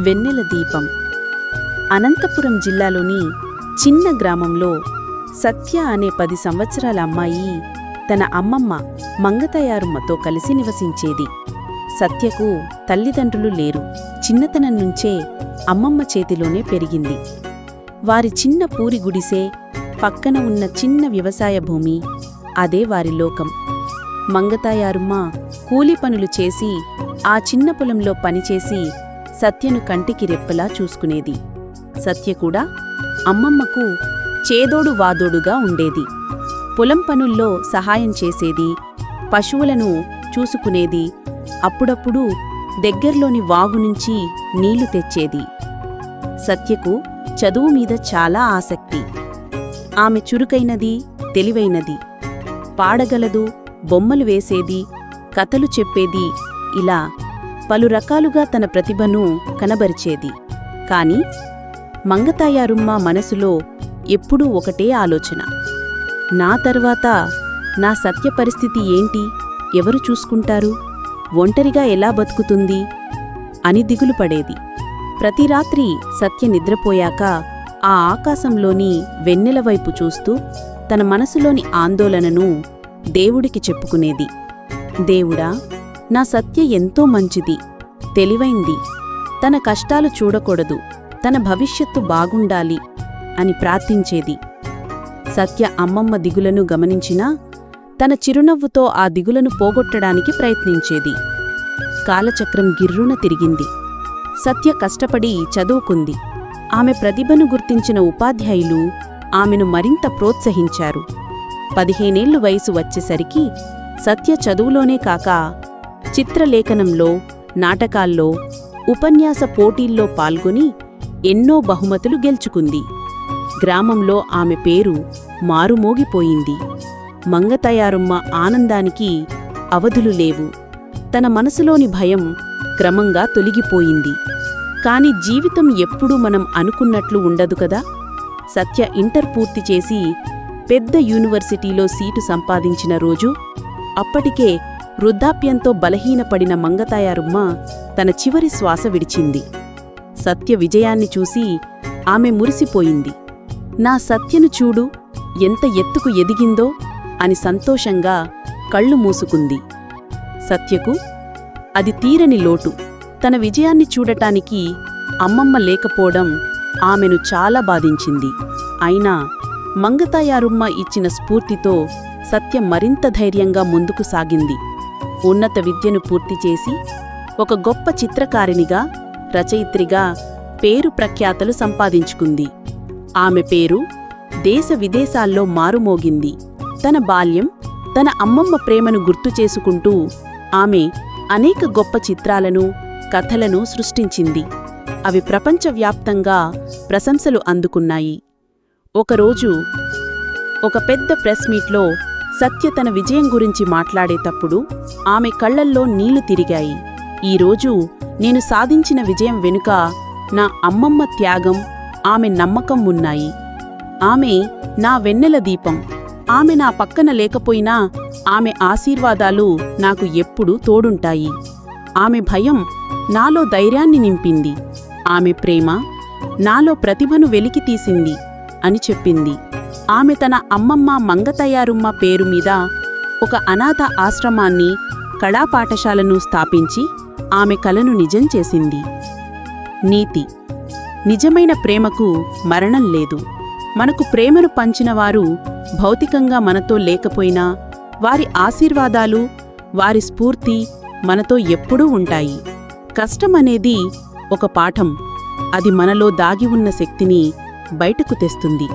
వెన్నెల దీపం. అనంతపురం జిల్లాలోని చిన్న గ్రామంలో సత్య అనే 10 సంవత్సరాల అమ్మాయి తన అమ్మమ్మ మంగతయారుమ్మతో కలిసి నివసించేది. సత్యకు తల్లిదండ్రులు లేరు. చిన్నతనం నుంచే అమ్మమ్మ చేతిలోనే పెరిగింది. వారి చిన్న పూరి గుడిసే, పక్కన ఉన్న చిన్న వ్యవసాయ భూమి, అదే వారి లోకం. మంగతాయారుమ్మ కూలి పనులు చేసి ఆ చిన్న పొలంలో పనిచేసి సత్యను కంటికి రెప్పలా చూసుకునేది. సత్య కూడా అమ్మమ్మకు చేదోడు వాదోడుగా ఉండేది. పొలం పనుల్లో సహాయం చేసేది, పశువులను చూసుకునేది, అప్పుడప్పుడు దగ్గర్లోని వాగునుంచి నీళ్లు తెచ్చేది. సత్యకు చదువు మీద చాలా ఆసక్తి. ఆమె చురుకైనది, తెలివైనది. పాడగలదు, బొమ్మలు వేసేది, కథలు చెప్పేది, ఇలా పలు రకాలుగా తన ప్రతిభను కనబరిచేది. కాని మంగతాయారుమ్మ మనసులో ఎప్పుడూ ఒకటే ఆలోచన: నా తర్వాత నా సత్య పరిస్థితి ఏంటి? ఎవరు చూసుకుంటారు? ఒంటరిగా ఎలా బతుకుతుంది అని దిగులు పడేది. ప్రతి రాత్రి సత్య నిద్రపోయాక ఆ ఆకాశంలోని వెన్నెల వైపు చూస్తూ తన మనసులోని ఆందోళనను దేవుడికి చెప్పుకునేది. దేవుడా, నా సత్య ఎంతో మంచిది, తెలివైంది, తన కష్టాలు చూడకూడదు, తన భవిష్యత్తు బాగుండాలి అని ప్రార్థించేది. సత్య అమ్మమ్మ దిగులను గమనించినా తన చిరునవ్వుతో ఆ దిగులను పోగొట్టడానికి ప్రయత్నించేది. కాలచక్రం గిర్రున తిరిగింది. సత్య కష్టపడి చదువుకుంది. ఆమె ప్రతిభను గుర్తించిన ఉపాధ్యాయులు ఆమెను మరింత ప్రోత్సహించారు. 15 ఏళ్లు వయసు వచ్చేసరికి సత్య చదువులోనే కాక చిత్రలేఖనంలో, నాటకాల్లో, ఉపన్యాస పోటీల్లో పాల్గొని ఎన్నో బహుమతులు గెలుచుకుంది. గ్రామంలో ఆమె పేరు మారుమోగిపోయింది. మంగతయారుమ్మ ఆనందానికి అవధులు లేవు. తన మనసులోని భయం క్రమంగా తొలగిపోయింది. కాని జీవితం ఎప్పుడూ మనం అనుకున్నట్లు ఉండదు కదా. సత్య ఇంటర్ పూర్తి చేసి పెద్ద యూనివర్సిటీలో సీటు సంపాదించిన రోజు, అప్పటికే వృద్ధాప్యంతో బలహీనపడిన మంగతాయారుమ్మ తన చివరి శ్వాస విడిచింది. సత్య విజయాన్ని చూసి ఆమె మురిసిపోయింది. నా సత్యను చూడు, ఎంత ఎత్తుకు ఎదిగిందో అని సంతోషంగా కళ్ళు మూసుకుంది. సత్యకు అది తీరని లోటు. తన విజయాన్ని చూడటానికి అమ్మమ్మ లేకపోవడం ఆమెను చాలా బాధించింది. అయినా మంగతాయారుమ్మ ఇచ్చిన స్ఫూర్తితో సత్య మరింత ధైర్యంగా ముందుకు సాగింది. ఉన్నత విద్యను పూర్తిచేసి ఒక గొప్ప చిత్రకారినిగా, రచయిత్రిగా పేరు ప్రఖ్యాతలు సంపాదించుకుంది. ఆమె పేరు దేశ విదేశాల్లో మారుమోగింది. తన బాల్యం, తన అమ్మమ్మ ప్రేమను గుర్తుచేసుకుంటూ ఆమె అనేక గొప్ప చిత్రాలను, కథలను సృష్టించింది. అవి ప్రపంచవ్యాప్తంగా ప్రశంసలు అందుకున్నాయి. ఒకరోజు ఒక పెద్ద ప్రెస్ మీట్లో సత్య తన విజయం గురించి మాట్లాడేటప్పుడు ఆమె కళ్లల్లో నీళ్లు తిరిగాయి. ఈరోజు నేను సాధించిన విజయం వెనుక నా అమ్మమ్మ త్యాగం, ఆమె నమ్మకం ఉన్నాయి. ఆమె నా వెన్నెల దీపం. ఆమె నా పక్కన లేకపోయినా ఆమె ఆశీర్వాదాలు నాకు ఎప్పుడూ తోడుంటాయి. ఆమె భయం నాలో ధైర్యాన్ని నింపింది. ఆమె ప్రేమ నాలో ప్రతిభను వెలికితీసింది అని చెప్పింది. ఆమె తన అమ్మమ్మ మంగతయారుమ్మ పేరు మీద ఒక అనాథ ఆశ్రమాన్ని, కళాపాఠశాలను స్థాపించి ఆమె కలను నిజం చేసింది. నీతి: నిజమైన ప్రేమకు మరణం లేదు. మనకు ప్రేమను పంచినవారు భౌతికంగా మనతో లేకపోయినా వారి ఆశీర్వాదాలు, వారి స్ఫూర్తి మనతో ఎప్పుడూ ఉంటాయి. కష్టమనేది ఒక పాఠం. అది మనలో దాగి ఉన్న శక్తిని బయటకు తెస్తుంది.